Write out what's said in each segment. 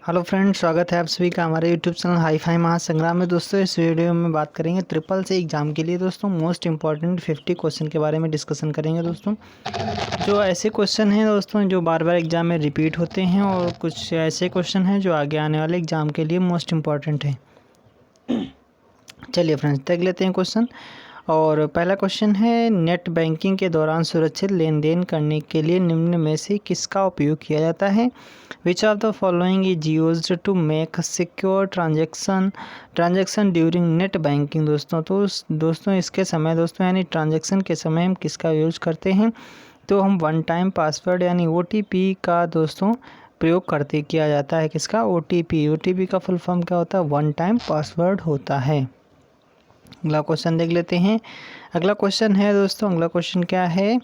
Hello friends, स्वागत है आप सभी का हमारे यूट्यूब चैनल हाई फाई महासंग्राम में। दोस्तों इस वीडियो में बात करेंगे ट्रिपल सी एग्ज़ाम के लिए दोस्तों मोस्ट इंपॉर्टेंट 50 क्वेश्चन के बारे में डिस्कशन करेंगे दोस्तों। जो ऐसे क्वेश्चन हैं दोस्तों जो बार बार एग्ज़ाम में रिपीट होते हैं और कुछ ऐसे क्वेश्चन हैं जो आगे आने वाले एग्ज़ाम के लिए मोस्ट इम्पॉर्टेंट हैं। चलिए फ्रेंड्स देख लेते हैं क्वेश्चन। और पहला क्वेश्चन है, नेट बैंकिंग के दौरान सुरक्षित लेन देन करने के लिए निम्न में से किसका उपयोग किया जाता है? Which of the following is used to make secure transaction during net banking. दोस्तों इसके समय दोस्तों यानी ट्रांजैक्शन के समय हम किसका यूज करते हैं? तो हम वन टाइम पासवर्ड यानी OTP का दोस्तों प्रयोग किया जाता है। किसका? OTP का फुल फॉर्म क्या होता है? वन टाइम पासवर्ड होता है। अगला क्वेश्चन देख लेते हैं। अगला क्वेश्चन है दोस्तों, अगला क्वेश्चन क्या है?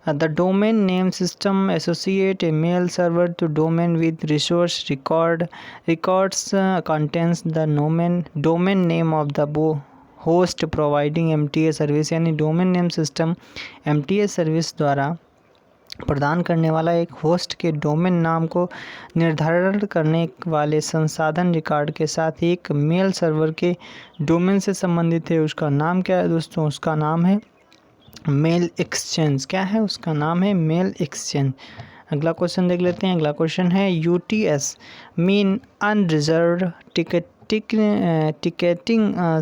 The domain name system associate a mail server to domain with resource records contents the domain name of the host providing MTA service. यानी domain name system MTA service द्वारा प्रदान करने वाला एक होस्ट के डोमेन नाम को निर्धारण करने वाले संसाधन रिकॉर्ड के साथ एक मेल सर्वर के डोमेन से संबंधित है। उसका नाम क्या है दोस्तों? उसका नाम है मेल एक्सचेंज। क्या है? उसका नाम है मेल एक्सचेंज। अगला क्वेश्चन देख लेते हैं। अगला क्वेश्चन है, UTS mean unreserved ticketing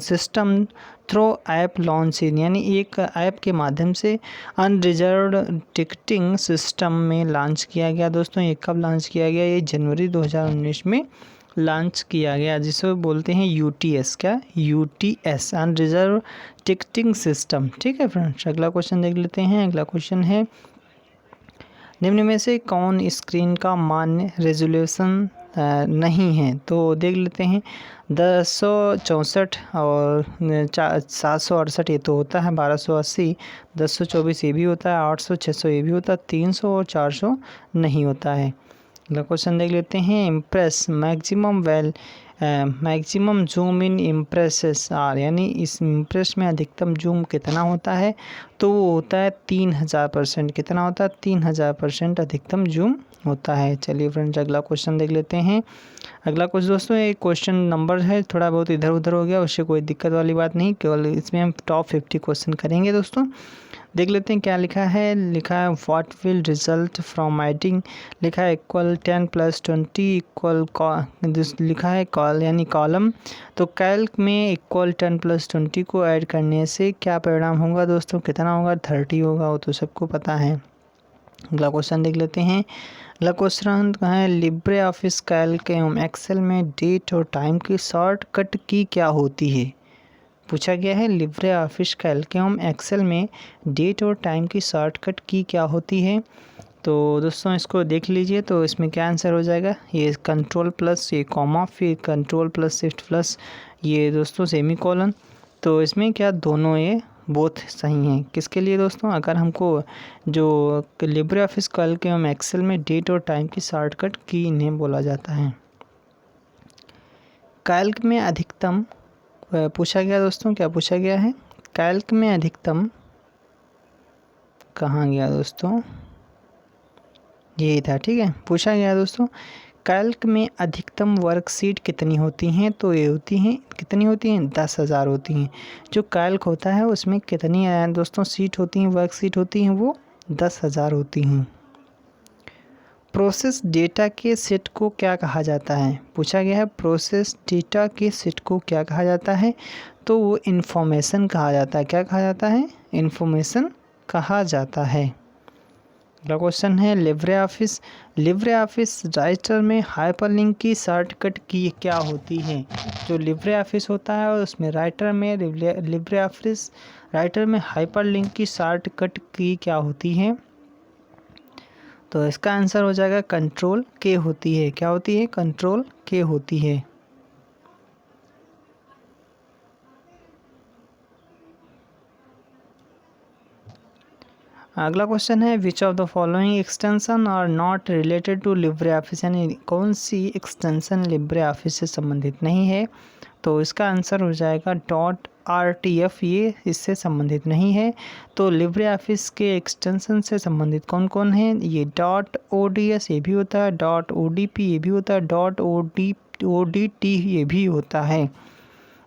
system through app launch in. यानी एक ऐप के माध्यम से अनरिजर्व्ड टिकटिंग सिस्टम में लॉन्च किया गया। दोस्तों ये कब लॉन्च किया गया? ये जनवरी 2019 में लॉन्च किया गया, जिसे बोलते हैं UTS। क्या? UTS unreserve ticketing system. ठीक है फ्रेंड्स, अगला क्वेश्चन देख लेते हैं। अगला क्वेश्चन है, निम्न में से कौन स्क्रीन का मान्य रेजोल्यूशन नहीं है? तो देख लेते हैं। 1064 और 768 ये तो होता है, 1280, 1024 ये भी होता है, 800 600 ये भी होता है, 300 और 400 नहीं होता है। अगला क्वेश्चन देख लेते हैं। Impress maximum zoom in impresses are. यानी इस इम्प्रेस में अधिकतम जूम कितना होता है? तो वो होता है 3000%। कितना होता है? 3000% अधिकतम जूम होता है। चलिए फ्रेंड्स अगला क्वेश्चन देख लेते हैं। अगला कुछ दोस्तों एक क्वेश्चन नंबर है थोड़ा बहुत इधर उधर हो गया, उससे कोई दिक्कत वाली बात नहीं, केवल इसमें हम टॉप 50 क्वेश्चन करेंगे दोस्तों। देख लेते हैं क्या लिखा है। लिखा है what will result from adding. लिखा है इक्वल 10 + 20 इक्वल लिखा है कॉल यानी कॉलम। तो कैल्क में इक्वल 10 + 20 को ऐड करने से क्या परिणाम होगा दोस्तों? कितना होगा? 30 होगा, वो तो सबको पता है। अगला क्वेश्चन देख लेते हैं। अगला क्वेश्चन है, लिब्रे ऑफिस कैल्क एवं एक्सेल में डेट और टाइम की शॉर्टकट की क्या होती है? पूछा गया है लिब्रे ऑफिस कैल्क एवं एक्सेल में डेट और टाइम की शॉर्टकट की क्या होती है? तो दोस्तों इसको देख लीजिए। तो इसमें क्या आंसर हो जाएगा? ये कंट्रोल+, ये कॉमा, फिर कंट्रोल+Shift+, ये दोस्तों सेमीकोलन। तो इसमें क्या दोनों ये बोथ सही हैं। किसके लिए दोस्तों? अगर हमको जो लिब्रे ऑफिस कैल्क एवं एक्सेल में डेट और टाइम की शॉर्टकट की इन्हें बोला जाता है। कैल्क में अधिकतम पूछा गया दोस्तों, क्या पूछा गया है? कैल्क में अधिकतम कहाँ गया दोस्तों? यही था, ठीक है। पूछा गया दोस्तों कैल्क में अधिकतम वर्कशीट कितनी होती हैं? तो ये होती हैं, कितनी होती हैं? 10,000 होती हैं। जो कैल्क होता है उसमें कितनी दोस्तों सीट होती हैं, वर्कशीट होती हैं? वो 10,000 होती हैं। प्रोसेस डेटा के सेट को क्या कहा जाता है? पूछा गया है प्रोसेस डेटा के सेट को क्या कहा जाता है? तो वो इन्फॉर्मेशन कहा जाता है। क्या कहा जाता है? इन्फॉर्मेशन कहा जाता है। अगला क्वेश्चन है, लिब्रे ऑफिस राइटर में हाइपरलिंक की शॉर्टकट की क्या होती है? जो लिब्रे ऑफिस होता है उसमें लिब्रे ऑफिस राइटर में हाइपरलिंक की शॉर्टकट की क्या होती है? तो इसका आंसर हो जाएगा Ctrl+K होती है। क्या होती है? Ctrl+K होती है। अगला क्वेश्चन है, which of the following extension are not related to LibreOffice. यानी कौन सी एक्सटेंशन लिब्रे ऑफिस से संबंधित नहीं है? तो इसका आंसर हो जाएगा .rtf, ये इससे संबंधित नहीं है। तो लिब्रे ऑफिस के एक्सटेंशन से संबंधित कौन कौन है, ये .ods ये भी होता है, .odp ये भी होता है, .odt ये भी होता है।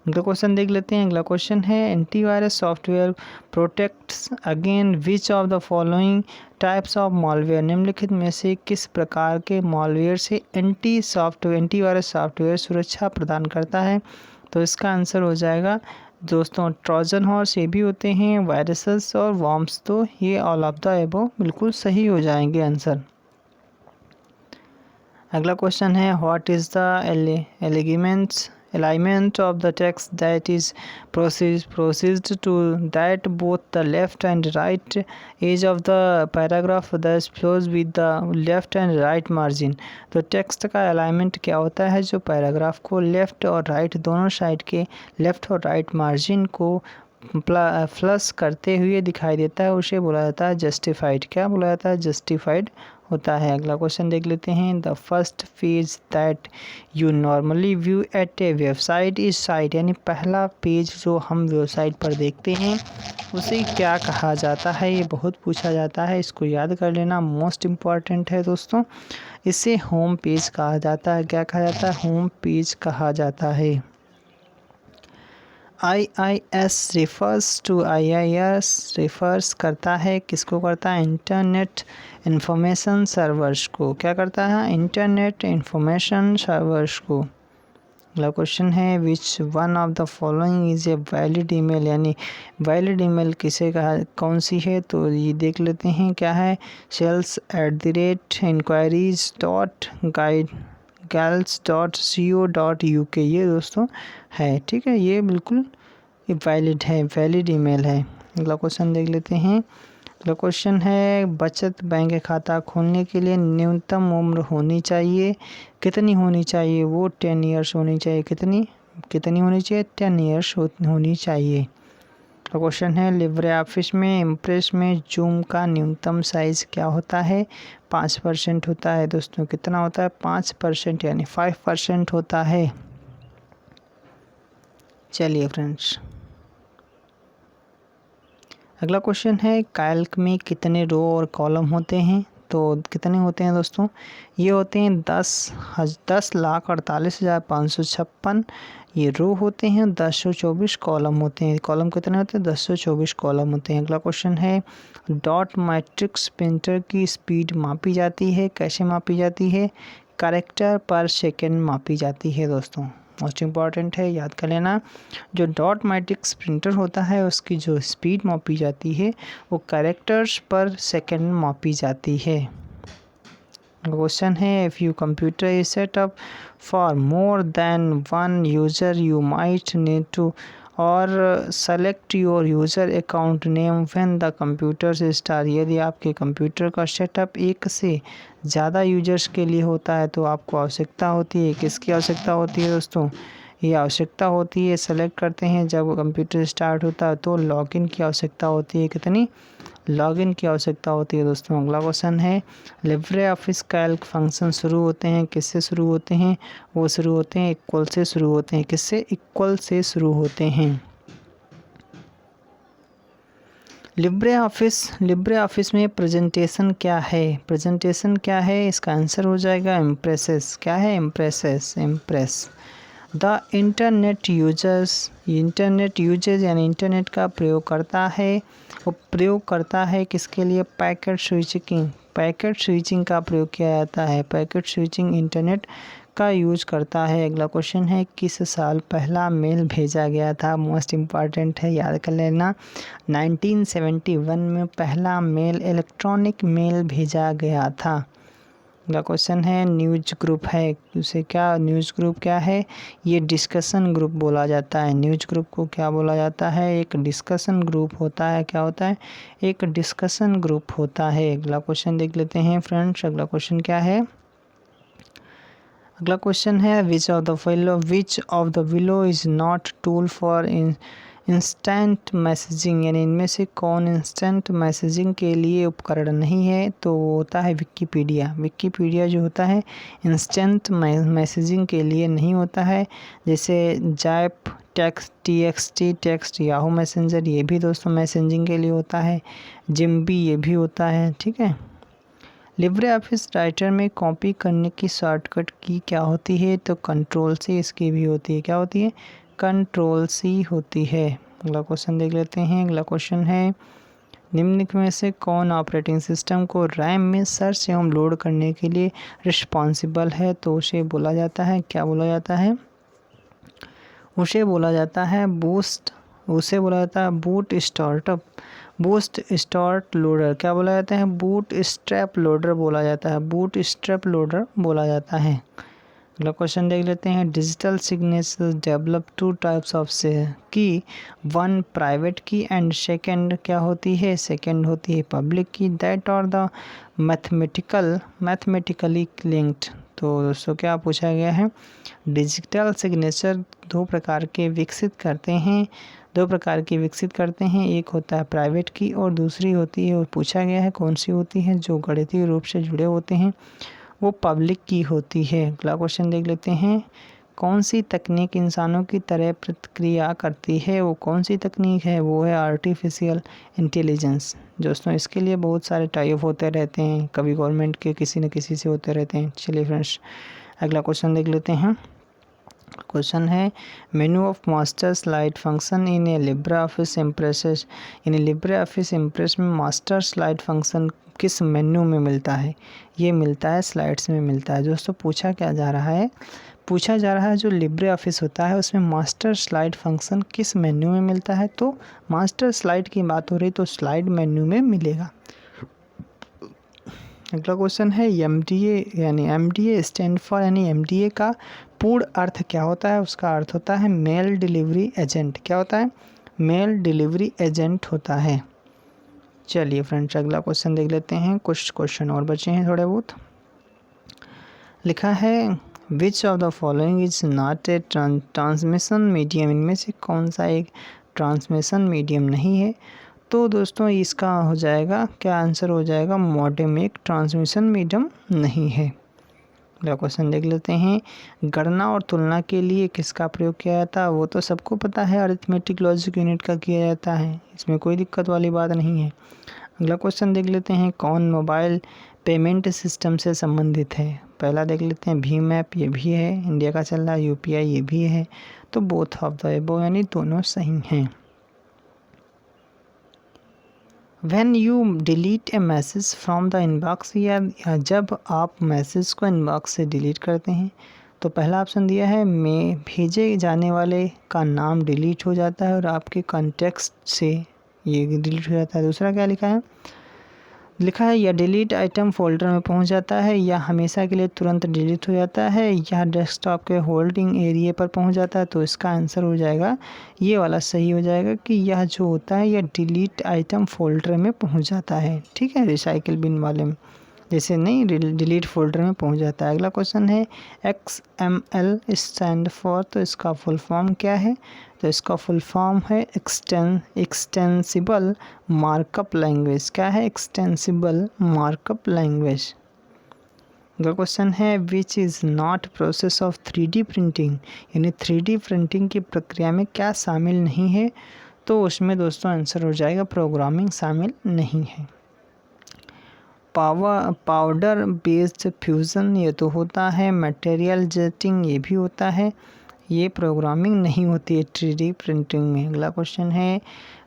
अगला क्वेश्चन देख लेते हैं। अगला क्वेश्चन है antivirus software protects again which of the following types of malware, निम्नलिखित में से किस प्रकार के मॉलवेयर से एंटीवायरस सॉफ्टवेयर सुरक्षा प्रदान करता है। तो इसका आंसर हो जाएगा दोस्तों ट्रोजन हॉर्स ये भी होते हैं, वायरसेस और वॉर्म्स, तो ये ऑल ऑफ द एबव बिल्कुल सही हो जाएंगे आंसर। अगला क्वेश्चन है what is the alignment of the text that is processed to that both the left and right edge of the paragraph thus flows with the left and right margin। तो text का alignment क्या होता है, जो paragraph को left और right दोनों side के लेफ़्ट और राइट मार्जिन को प्लस करते हुए दिखाई देता है, उसे बोला जाता है जस्टिफाइड। क्या बोला जाता है, जस्टिफाइड होता है। अगला क्वेश्चन देख लेते हैं। The first page that you normally view at a website is site, यानी पहला पेज जो हम वेबसाइट पर देखते हैं उसे क्या कहा जाता है, ये बहुत पूछा जाता है, इसको याद कर लेना, मोस्ट इम्पॉर्टेंट है दोस्तों। इसे होम पेज कहा जाता है। क्या कहा जाता है, होम पेज कहा जाता है। IIS refers to IIS refers करता है, किसको करता है, इंटरनेट इंफॉर्मेशन सर्वर्स को। क्या करता है, इंटरनेट इंफॉर्मेशन सर्वर्स को। अगला क्वेश्चन है which one of the following is a valid email, यानी वैलिड ईमेल किसे कहा, कौन सी है, तो ये देख लेते हैं क्या है, sales@inquiries.girls.co.uk ये दोस्तों है, ठीक है, ये बिल्कुल वैलिड है, वैलिड ईमेल है। अगला क्वेश्चन देख लेते हैं। अगला क्वेश्चन है बचत बैंक खाता खोलने के लिए न्यूनतम उम्र होनी चाहिए, कितनी होनी चाहिए, वो 10 ईयर्स होनी चाहिए। कितनी होनी चाहिए, 10 ईयर्स होनी चाहिए। क्वेश्चन है लिब्रे ऑफिस में इम्प्रेस में जूम का न्यूनतम साइज़ क्या होता है, 5% होता है दोस्तों। कितना होता है, 5%, यानी 5% होता है। चलिए फ्रेंड्स, अगला क्वेश्चन है कैल्क में कितने रो और कॉलम होते हैं, तो कितने होते हैं दोस्तों, ये होते हैं 10,48,556 ये रो होते हैं, 1024 कॉलम होते हैं। कॉलम कितने होते हैं, 1024 कॉलम होते हैं। अगला क्वेश्चन है डॉट मैट्रिक्स प्रिंटर की स्पीड मापी जाती है, कैसे मापी जाती है, कैरेक्टर पर सेकेंड मापी जाती है दोस्तों। मोस्ट इम्पॉर्टेंट है, याद कर लेना। जो डॉट मैट्रिक्स प्रिंटर होता है उसकी जो स्पीड मापी जाती है वो कैरेक्टर्स पर सेकेंड मापी जाती है। क्वेश्चन है if you computer is set up for more than one user you might need to और select your user account name when the computer से स्टार्ट। यदि आपके कंप्यूटर का सेटअप एक से ज़्यादा यूजर्स के लिए होता है तो आपको आवश्यकता होती है, किसकी आवश्यकता होती है दोस्तों, ये आवश्यकता होती है, सेलेक्ट करते हैं जब कंप्यूटर स्टार्ट होता है तो लॉगिन की आवश्यकता होती है। कितनी, लॉगिन की आवश्यकता होती है दोस्तों। अगला क्वेश्चन है लिब्रे ऑफिस कैल्क फंक्शन शुरू होते हैं, किससे शुरू होते हैं, वो शुरू होते हैं इक्वल से शुरू होते हैं। किससे, इक्वल से शुरू होते हैं। लिब्रे ऑफिस में प्रेजेंटेशन क्या है, प्रेजेंटेशन क्या है, इसका आंसर हो जाएगा इम्प्रेसेस। क्या है, impresses, impress. The internet users यानी इंटरनेट का प्रयोग करता है, वो प्रयोग करता है किसके लिए, पैकेट स्विचिंग का प्रयोग किया जाता है। पैकेट स्विचिंग इंटरनेट का यूज करता है। अगला क्वेश्चन है किस साल पहला मेल भेजा गया था, मोस्ट इम्पॉर्टेंट है, याद कर लेना। 1971 में पहला मेल इलेक्ट्रॉनिक मेल भेजा गया था। अगला क्वेश्चन है न्यूज ग्रुप है, उसे क्या, न्यूज ग्रुप क्या है, ये डिस्कशन ग्रुप बोला जाता है। न्यूज ग्रुप को क्या बोला जाता है, एक डिस्कशन ग्रुप होता है। क्या होता है, एक डिस्कशन ग्रुप होता है। अगला क्वेश्चन देख लेते हैं फ्रेंड्स। अगला क्वेश्चन क्या है, अगला क्वेश्चन है which of the below is not tool for instant messaging यानी इनमें से कौन इंस्टेंट मैसेजिंग के लिए उपकरण नहीं है, तो वो होता है विकिपीडिया। विकिपीडिया जो होता है इंस्टेंट मैसेजिंग के लिए नहीं होता है। जैसे JAP, text, TXT text, Yahoo messenger, ये भी दोस्तों मैसेजिंग के लिए होता है। जिम्बी ये भी होता है, ठीक है। लिब्रे ऑफिस राइटर में कॉपी करने की शॉर्टकट की क्या होती है, तो कंट्रोल सी इसकी भी होती है। क्या होती है? कंट्रोल सी होती है। अगला क्वेश्चन देख लेते हैं। अगला क्वेश्चन है, निम्नलिखित में से कौन ऑपरेटिंग सिस्टम को रैम में सर्च एवं लोड करने के लिए रिस्पॉन्सिबल है, तो उसे बोला जाता है, क्या बोला जाता है? उसे बोला जाता है boot startup, boot start loader. क्या बोला जाता है? बूट स्ट्रैप लोडर बोला जाता है, बूट स्ट्रैप लोडर बोला जाता है। अगला क्वेश्चन देख लेते हैं। Digital signature develop two types of की, वन प्राइवेट की एंड सेकंड क्या होती है? सेकंड होती है पब्लिक की। दैट और द मैथमेटिकली लिंक्ड। तो दोस्तों क्या पूछा गया है? डिजिटल सिग्नेचर दो प्रकार की विकसित करते हैं। एक होता है प्राइवेट की और दूसरी होती है, वो पूछा गया है कौन सी होती है, जो गणितीय रूप से जुड़े होते हैं, वो पब्लिक की होती है। अगला क्वेश्चन देख लेते हैं। कौन सी तकनीक इंसानों की तरह प्रतिक्रिया करती है, वो कौन सी तकनीक है? वो है आर्टिफिशियल इंटेलिजेंस। दोस्तों इसके लिए बहुत सारे टाइप होते रहते हैं, कभी गवर्नमेंट के किसी न किसी से होते रहते हैं। चलिए फ्रेंड्स अगला क्वेश्चन देख लेते हैं। क्वेश्चन है, मेनू of master slide function in A Libre office impress, in Libre office impress में मास्टर स्लाइड फंक्शन किस मेन्यू में मिलता है? ये मिलता है स्लाइड्स में मिलता है। दोस्तों पूछा जा रहा है जो लिब्रे ऑफिस होता है उसमें मास्टर स्लाइड फंक्शन किस मेन्यू में मिलता है, तो मास्टर स्लाइड की बात हो रही तो स्लाइड मेन्यू में मिलेगा। अगला क्वेश्चन है, MDA स्टैंड फॉर यानी MDA का पूर्ण अर्थ क्या होता है? उसका अर्थ होता है मेल डिलीवरी एजेंट। क्या होता है? मेल डिलीवरी एजेंट होता है। चलिए फ्रेंड्स अगला क्वेश्चन देख लेते हैं। कुछ क्वेश्चन और बचे हैं थोड़े बहुत। लिखा है, which of the following is not a transmission medium, इनमें से कौन सा एक ट्रांसमिशन मीडियम नहीं है? तो दोस्तों इसका हो जाएगा, क्या आंसर हो जाएगा? मॉडेम एक ट्रांसमिशन मीडियम नहीं है। अगला क्वेश्चन देख लेते हैं। गणना और तुलना के लिए किसका प्रयोग किया जाता है? वो तो सबको पता है, अरिथमेटिक लॉजिक यूनिट का किया जाता है, इसमें कोई दिक्कत वाली बात नहीं है। अगला क्वेश्चन देख लेते हैं। कौन मोबाइल पेमेंट सिस्टम से संबंधित है? पहला देख लेते हैं, भीम ऐप, ये भी है, इंडिया का चल रहा है। UPI ये भी है। तो बोथ ऑफ द एबव यानी दोनों सही हैं। When you delete a message from the inbox, या जब आप मैसेज को इनबॉक्स से डिलीट करते हैं, तो पहला ऑप्शन दिया है में भेजे जाने वाले का नाम डिलीट हो जाता है और आपके कॉन्टेक्स्ट से ये डिलीट हो जाता है। दूसरा क्या लिखा है या डिलीट आइटम फोल्डर में पहुंच जाता है, या हमेशा के लिए तुरंत डिलीट हो जाता है, या डेस्कटॉप के होल्डिंग एरिया पर पहुंच जाता है। तो इसका आंसर हो जाएगा ये वाला सही हो जाएगा कि यह जो होता है यह डिलीट आइटम फोल्डर में पहुंच जाता है। ठीक है, रिसाइकिल बिन वाले में जैसे नहीं डिलीट फोल्डर में पहुंच जाता है। अगला क्वेश्चन है, XML स्टैंड फॉर, तो इसका फुल फॉर्म क्या है? तो इसका फुल फॉर्म है एक्सटेंसिबल मार्कअप लैंग्वेज। क्या है? Extensible markup language. अगला क्वेश्चन है, which is not process of 3D printing, यानी 3D प्रिंटिंग की प्रक्रिया में क्या शामिल नहीं है? तो उसमें दोस्तों आंसर हो जाएगा प्रोग्रामिंग शामिल नहीं है। पाउडर बेस्ड फ्यूज़न ये तो होता है। मटेरियल जेटिंग ये भी होता है। ये प्रोग्रामिंग नहीं होती है 3D प्रिंटिंग में। अगला क्वेश्चन है,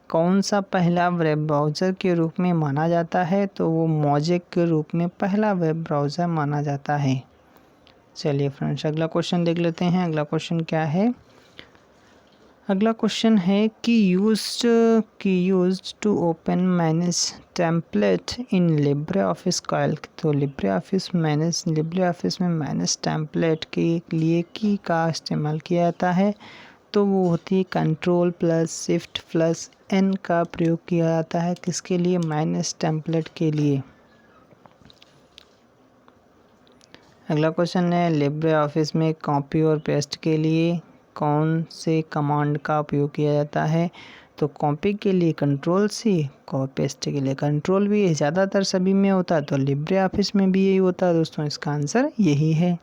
कौन सा पहला वेब ब्राउज़र के रूप में माना जाता है? तो वो मोज़ेक के रूप में पहला वेब ब्राउज़र माना जाता है। चलिए फ्रेंड्स अगला क्वेश्चन देख लेते हैं। अगला क्वेश्चन क्या है? अगला क्वेश्चन है कि used to open manage template in LibreOffice Calc. तो लिब्रे ऑफिस में मैनेज टेम्पलेट के लिए की का इस्तेमाल किया जाता है। तो वो होती है Ctrl+Shift+N का प्रयोग किया जाता है। किसके लिए? मैनेज टेम्पलेट के लिए। अगला क्वेश्चन है, लिब्रे ऑफिस में कॉपी और पेस्ट के लिए कौन से कमांड का उपयोग किया जाता है? तो कॉपी के लिए Ctrl+C, कॉपी पेस्ट के लिए Ctrl+V, ज़्यादातर सभी में होता है, तो लिब्रे ऑफिस में भी यही होता है दोस्तों, इसका आंसर यही है।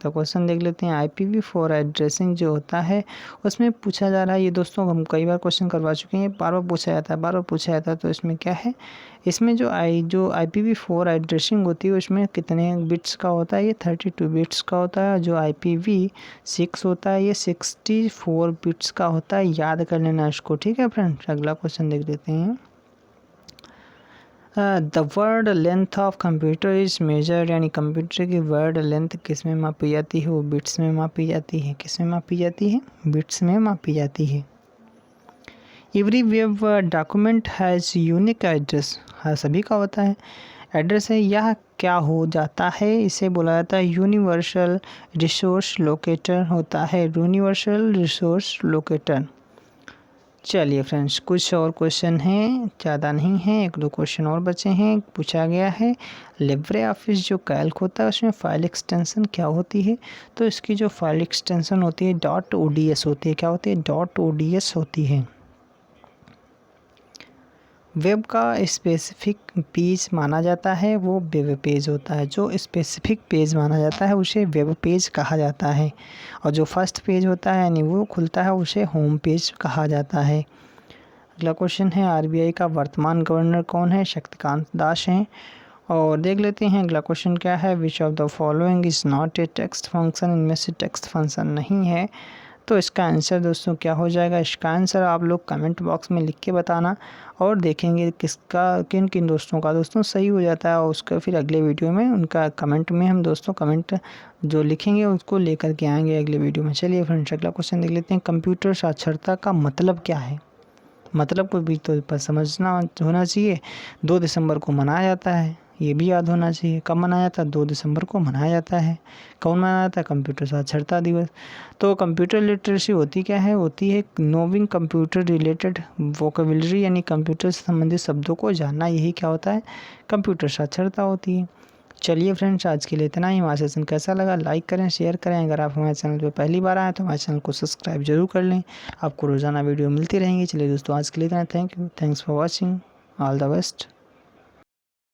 तो क्वेश्चन देख लेते हैं। IPv4 एड्रेसिंग जो होता है उसमें पूछा जा रहा है, ये दोस्तों हम कई बार क्वेश्चन करवा चुके हैं, बार बार पूछा जाता है, तो इसमें क्या है, इसमें जो IPv4 एड्रेसिंग होती है उसमें कितने बिट्स का होता है? ये 32 बिट्स का होता है। जो IPv6 होता है ये 64 बिट्स का होता है, याद कर लेना इसको, ठीक है फ्रेंड्स। अगला क्वेश्चन देख लेते हैं। The word length of computer is measured, यानी कंप्यूटर की वर्ड लेंथ किस में मापी जाती है? वो बिट्स में मापी जाती है। किस में मापी जाती है? बिट्स में मापी जाती है। Every web document has unique address, हर सभी का होता है एड्रेस है। यह क्या हो जाता है? इसे बोला जाता है यूनिवर्सल रिसोर्स लोकेटर होता है, यूनिवर्सल रिसोर्स लोकेटर। चलिए फ्रेंड्स, कुछ और क्वेश्चन हैं, ज़्यादा नहीं है, 1-2 क्वेश्चन और बचे हैं। पूछा गया है लिब्रे ऑफिस जो कैल्क होता है उसमें फ़ाइल एक्सटेंशन क्या होती है? तो इसकी जो फाइल एक्सटेंशन होती है .ods होती है। क्या होती है? .ods होती है। वेब का स्पेसिफिक पेज माना जाता है वो वेब पेज होता है। जो स्पेसिफिक पेज माना जाता है उसे वेब पेज कहा जाता है, और जो फर्स्ट पेज होता है यानी वो खुलता है उसे होम पेज कहा जाता है। अगला क्वेश्चन है RBI का वर्तमान गवर्नर कौन है? शक्तिकांत दास हैं। और देख लेते हैं अगला क्वेश्चन क्या है। Which of the following is not a text function, इनमें से टेक्स्ट फंक्शन नहीं है। तो इसका आंसर दोस्तों क्या हो जाएगा? इसका आंसर आप लोग कमेंट बॉक्स में लिख के बताना, और देखेंगे किन किन दोस्तों का सही हो जाता है, और उसका फिर अगले वीडियो में उनका कमेंट में हम दोस्तों कमेंट जो लिखेंगे उसको लेकर के आएंगे अगले वीडियो में। चलिए फ्रेंड्स, अगला क्वेश्चन देख लेते हैं। कंप्यूटर साक्षरता का मतलब क्या है? मतलब को भी तो समझना होना चाहिए। 2 दिसंबर को मनाया जाता है, ये भी याद होना चाहिए। कब मनाया जाता है? 2 दिसंबर को मनाया जाता है। कौन मनाया जाता है? कंप्यूटर साक्षरता दिवस। तो कंप्यूटर लिटरेसी होती क्या है? होती है नोविंग कंप्यूटर रिलेटेड वोकेबलरी, यानी कंप्यूटर से संबंधित शब्दों को जानना, यही क्या होता है? कंप्यूटर साक्षरता होती है। चलिए फ्रेंड्स, आज के लिए इतना ही। हमारा सेशन कैसा लगा लाइक करें, शेयर करें। अगर आप हमारे चैनल पर पहली बार आए तो हमारे चैनल को सब्सक्राइब जरूर कर लें, आपको रोज़ाना वीडियो मिलती रहेंगी। चलिए दोस्तों, आज के लिए इतना। Thank you, thanks for watching, all the best.